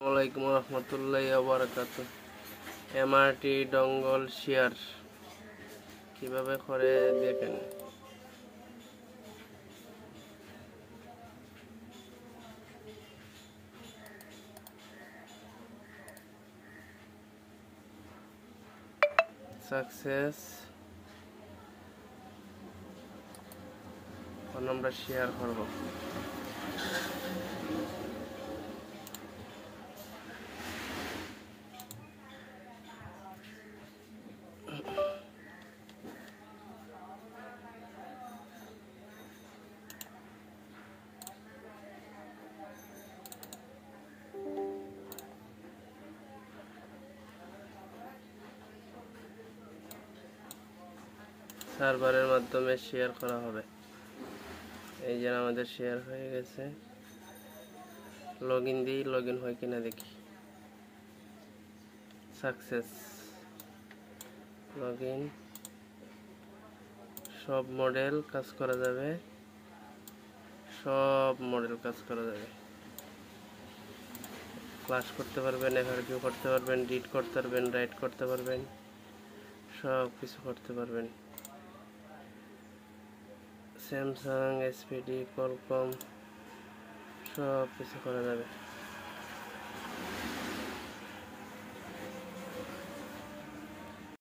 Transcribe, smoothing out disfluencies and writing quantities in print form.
আসসালামু আলাইকুম রহমতুল্লাহি ওয়া বারাকাতুহু। এমআরটি ডঙ্গল শেয়ার কিভাবে করে দেখেন। সাকসেস আমরা শেয়ার করব। সার্ভারের মাধ্যমে শেয়ার করা হবে। এই যে আমাদের শেয়ার হয়ে গেছে। লগইন দিই, লগইন হয় কিনা দেখি। Success login. সব মডেল কাজ করা যাবে, সব মডেল কাজ করা যাবে। ক্লাস করতে পারবেন, এফআরকিউ করতে পারবেন, রিড করতে পারবেন, রাইট করতে পারবেন, সব কিছু করতে পারবেন। স্যামসাং, এসপিডি, কলকম সব কিছু করা যাবে।